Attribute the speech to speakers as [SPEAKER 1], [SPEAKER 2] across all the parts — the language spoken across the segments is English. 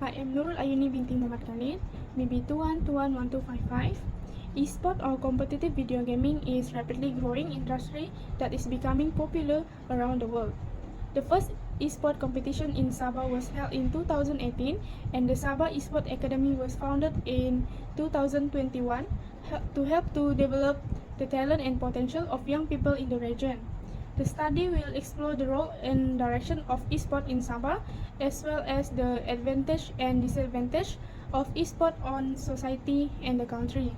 [SPEAKER 1] I am Nurul Ayuni binti Muhammad Khalid, BT23103. Esport or competitive video gaming is rapidly growing industry that is becoming popular around the world. The first esport competition in Sabah was held in 2018, and the Sabah Esport Academy was founded in 2021 to help to develop the talent and potential of young people in the region. The study will explore the role and direction of esport in Sabah, as well as the advantage and disadvantage of esport on society and the country.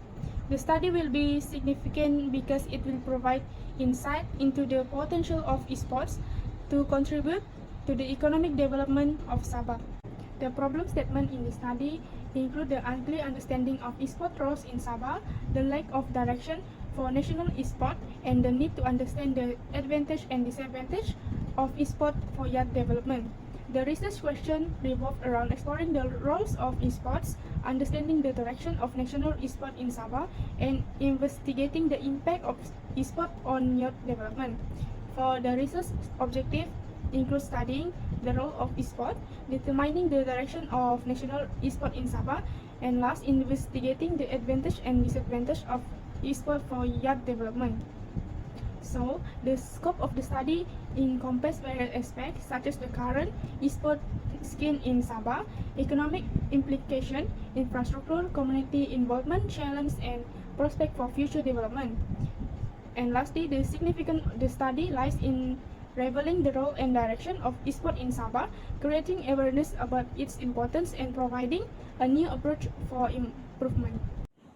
[SPEAKER 1] The study will be significant because it will provide insight into the potential of esports to contribute to the economic development of Sabah. The problem statement in the study include the unclear understanding of esport roles in Sabah, the lack of direction for national esport, and the need to understand the advantage and disadvantage of esport for youth development. The research question revolved around exploring the roles of esports, understanding the direction of national esport in Sabah, and investigating the impact of esport on youth development. For the research objective include studying the role of esport, determining the direction of national esport in Sabah, and last, investigating the advantage and disadvantage of esport for youth development. So, the scope of the study encompasses various aspects such as the current esport scene in Sabah, economic implication, infrastructure, community involvement, challenge, and prospect for future development. And lastly, the study lies in revealing the role and direction of esport in Sabah, creating awareness about its importance, and providing a new approach for improvement.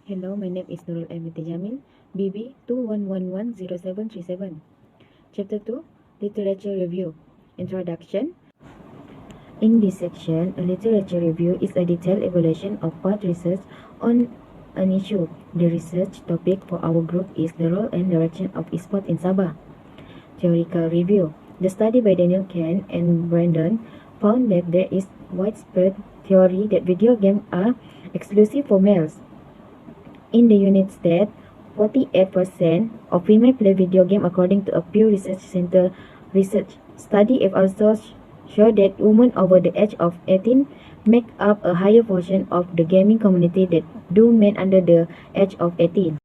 [SPEAKER 2] Hello, my name is Nurul Binti Jamil, BB 21110737. Chapter 2, Literature Review. Introduction. In this section, a literature review is a detailed evaluation of past research on an issue. The research topic for our group is the role and direction of esport in Sabah. Theoretical review. The study by Daniel Ken and Brandon found that there is widespread theory that video games are exclusive for males. In the United States, 48% of women play video games according to a Pew Research Center research study. It also showed that women over the age of 18 make up a higher portion of the gaming community than do men under the age of 18.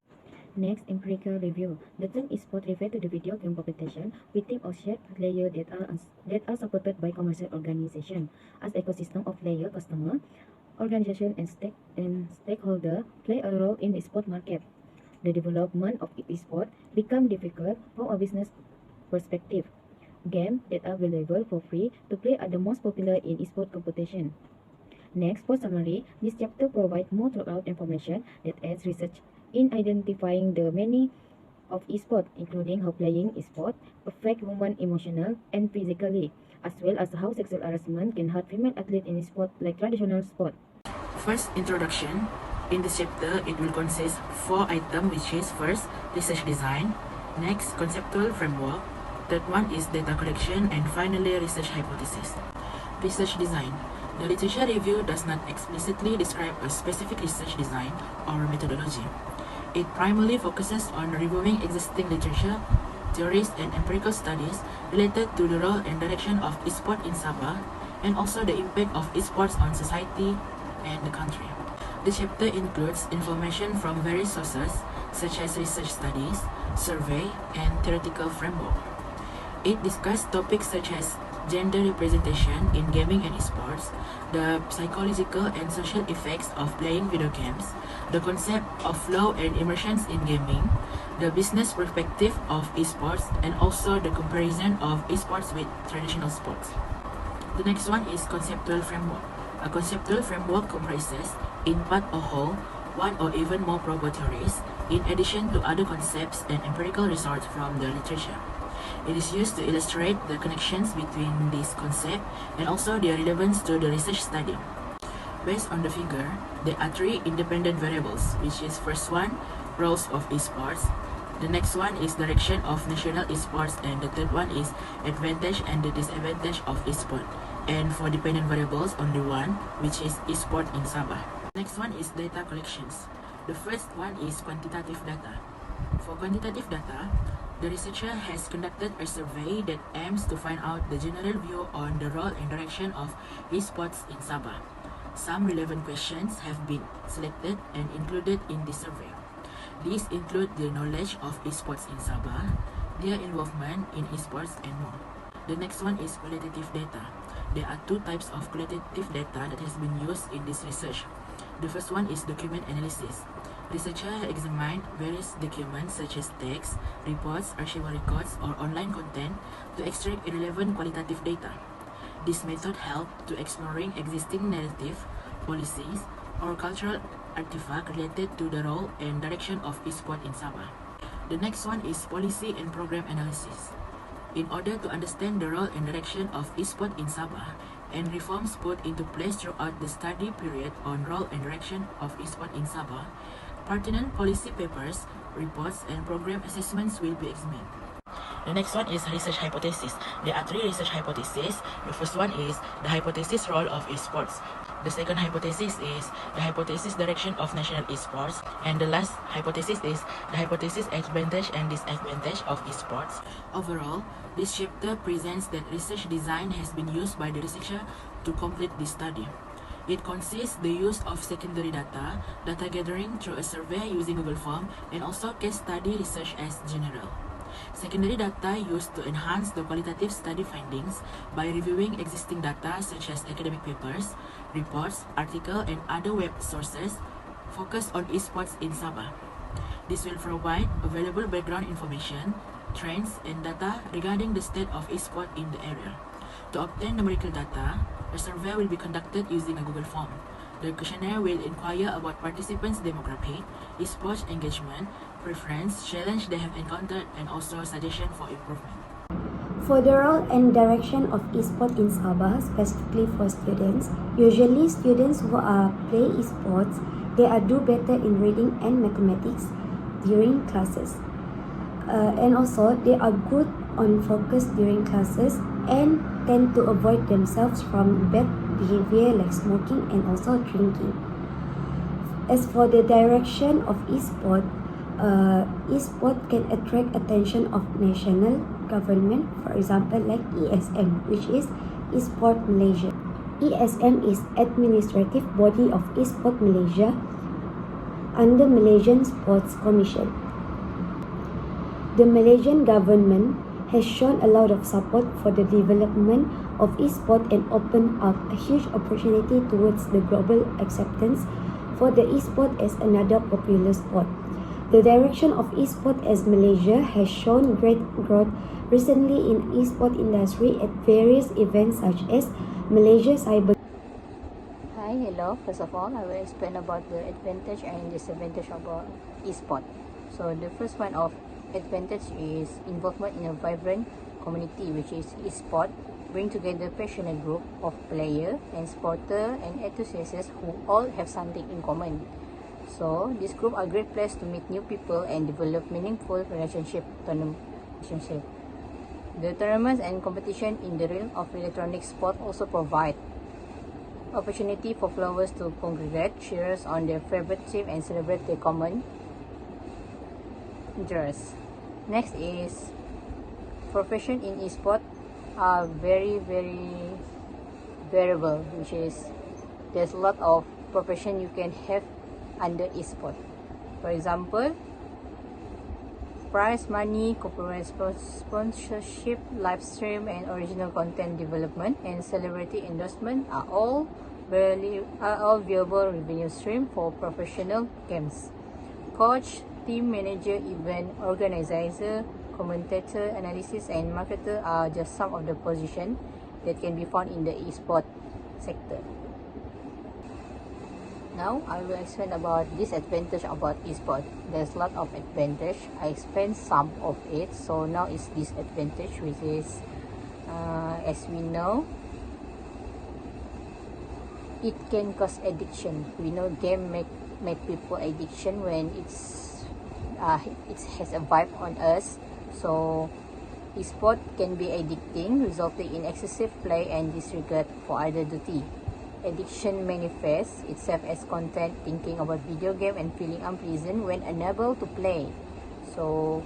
[SPEAKER 2] Next, empirical review. The term esport refers to the video game competition with team or shared players that are supported by commercial organizations. As ecosystem of player, customer, organization, and stakeholder play a role in the sport market. The development of esport become difficult from a business perspective. Games that are available for free to play are the most popular in esport competition. Next, for summary, this chapter provides more thorough information that aids research in identifying the meaning of esport, including how playing esport affect women emotionally and physically, as well as how sexual harassment can hurt female athletes in sport like traditional sport.
[SPEAKER 3] First, introduction. In this chapter, it will consist 4 items, which is first, research design, next, conceptual framework, third one is data collection, and finally, research hypothesis. Research design. The literature review does not explicitly describe a specific research design or methodology. It primarily focuses on reviewing existing literature, theories, and empirical studies related to the role and direction of esport in Sabah, and also the impact of esports on society and the country. The chapter includes information from various sources such as research studies, survey, and theoretical framework. It discusses topics such as gender representation in gaming and esports, the psychological and social effects of playing video games, the concept of flow and immersions in gaming, the business perspective of esports, and also the comparison of esports with traditional sports. The next one is conceptual framework. A conceptual framework comprises, in part or whole, one or even more probable theories, in addition to other concepts and empirical results from the literature. It is used to illustrate the connections between this concept and also their relevance to the research study. Based on the figure, there are 3 independent variables, which is first one, roles of esports, the next one is direction of national esports, and the third one is advantage and the disadvantage of esport. And for dependent variables, only one, which is esport in Sabah. Next one is data collections. The first one is quantitative data. For quantitative data, the researcher has conducted a survey that aims to find out the general view on the role and direction of esports in Sabah. Some relevant questions have been selected and included in this survey. These include the knowledge of esports in Sabah, their involvement in esports, and more. The next one is qualitative data. There are two types of qualitative data that has been used in this research. The first one is document analysis. Researchers examined various documents such as text, reports, archival records, or online content to extract irrelevant qualitative data. This method helped to exploring existing narrative, policies, or cultural artifacts related to the role and direction of esports in Sabah. The next one is policy and program analysis. In order to understand the role and direction of esports in Sabah and reforms put into place throughout the study period on role and direction of esports in Sabah, pertinent policy papers, reports, and program assessments will be examined. The next one is research hypothesis. There are three research hypotheses. The first one is the hypothesis role of esports. The second hypothesis is the hypothesis direction of national esports. And the last hypothesis is the hypothesis advantage and disadvantage of esports. Overall, this chapter presents that research design has been used by the researcher to complete this study. It consists the use of secondary data, data gathering through a survey using Google Form, and also case study research as general. Secondary data used to enhance the qualitative study findings by reviewing existing data such as academic papers, reports, articles, and other web sources focused on esports in Sabah. This will provide available background information, trends, and data regarding the state of esports in the area. To obtain numerical data, a survey will be conducted using a Google Form. The questionnaire will inquire about participants' demographic, esports engagement, preference, challenge they have encountered, and also suggestion for improvement.
[SPEAKER 4] For the role and direction of esports in Sabah, specifically for students, usually students who play esports, they do better in reading and mathematics during classes. And also, they are good on focus during classes and tend to avoid themselves from bad behavior like smoking and also drinking. As for the direction of esport can attract attention of national government, for example like ESM, which is Esport Malaysia. ESM is administrative body of Esport Malaysia under Malaysian Sports Commission. The Malaysian government has shown a lot of support for the development of esport and opened up a huge opportunity towards the global acceptance for the esport as another popular sport. The direction of esport as Malaysia has shown great growth recently in esport industry at various events such as Malaysia Cyber.
[SPEAKER 5] Hi, hello. First of all, I will explain about the advantage and disadvantage about esport. So the first one of advantage is involvement in a vibrant community, which is esport, bring together passionate group of player and supporter and enthusiasts who all have something in common. So this group are great place to meet new people and develop meaningful relationship. The tournaments and competition in the realm of electronic sport also provide opportunity for followers to congregate, cheer on their favorite team, and celebrate their common interests. Next is profession in esport are very variable, which is there's a lot of profession you can have under esport. For example, prize money, corporate sponsorship, live stream, and original content development and celebrity endorsement are all viable revenue stream for professional games. Coach, team manager, event organizer, commentator, analysis, and marketer are just some of the positions that can be found in the esport sector. Now I will explain about disadvantage about esport. There's a lot of advantage. I explained some of it. So now is disadvantage, which is as we know, it can cause addiction. We know game make people addiction when it has a vibe on us. So esport can be addicting, resulting in excessive play and disregard for other duty. Addiction manifests itself as content thinking about video game and feeling unpleasant when unable to play. So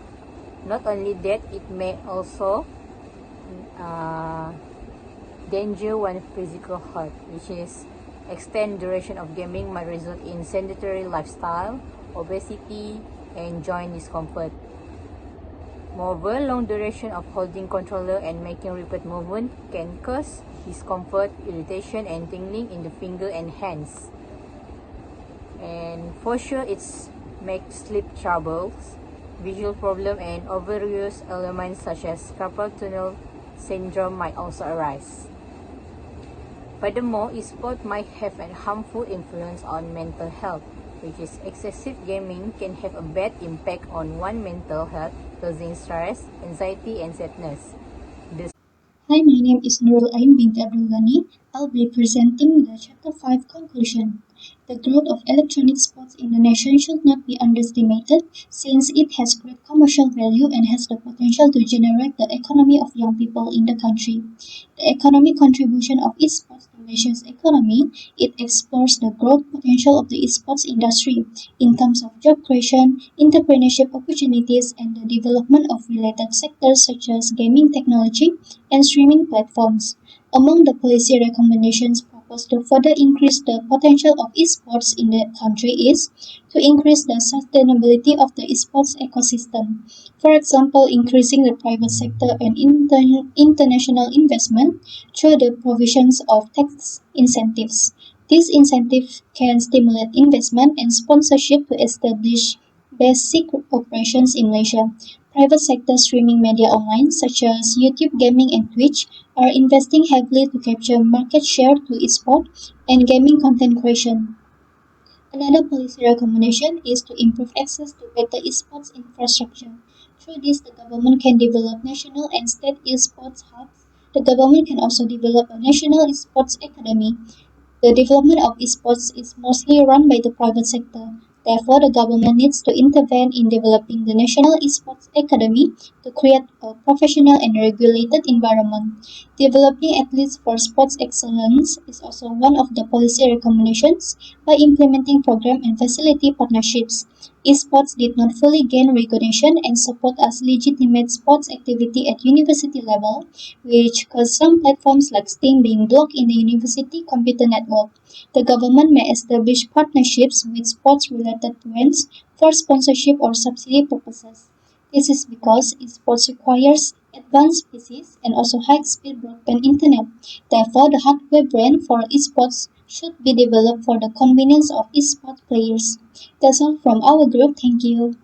[SPEAKER 5] not only that, it may also danger one's physical health, which is Extended duration of gaming might result in sedentary lifestyle, obesity, and joint discomfort. Moreover, long duration of holding controller and making repeat movement can cause discomfort, irritation, and tingling in the finger and hands. And for sure, it's make sleep troubles, visual problem, and overuse elements such as carpal tunnel syndrome might also arise. Furthermore, esports might have a harmful influence on mental health, which is excessive gaming can have a bad impact on one's mental health, causing stress, anxiety, and sadness.
[SPEAKER 6] Hi, my name is Nurul Ain bint Abdulghani. I'll be presenting the Chapter 5 conclusion. The growth of electronic sports in the nation should not be underestimated, since it has great commercial value and has the potential to generate the economy of young people in the country. The economic contribution of esports to Malaysia's economy, it explores the growth potential of the esports industry in terms of job creation, entrepreneurship opportunities, and the development of related sectors such as gaming technology and streaming platforms. Among the policy recommendations proposed to further increase the potential of esports in the country is to increase the sustainability of the esports ecosystem. For example, increasing the private sector and international investment through the provisions of tax incentives. These incentives can stimulate investment and sponsorship to establish basic operations in Malaysia. Private sector streaming media online, such as YouTube Gaming and Twitch, are investing heavily to capture market share to esports and gaming content creation. Another policy recommendation is to improve access to better esports infrastructure. Through this, the government can develop national and state esports hubs. The government can also develop a national esports academy. The development of esports is mostly run by the private sector. Therefore, the government needs to intervene in developing the National Esports Academy to create a professional and regulated environment. Developing athletes for sports excellence is also one of the policy recommendations by implementing program and facility partnerships. Esports did not fully gain recognition and support as legitimate sports activity at university level, which caused some platforms like Steam being blocked in the university computer network. The government may establish partnerships with sports-related brands for sponsorship or subsidy purposes. This is because esports requires advanced PCs and also high-speed broadband internet. Therefore, the hardware brand for esports should be developed for the convenience of esports players. That's all from our group. Thank you.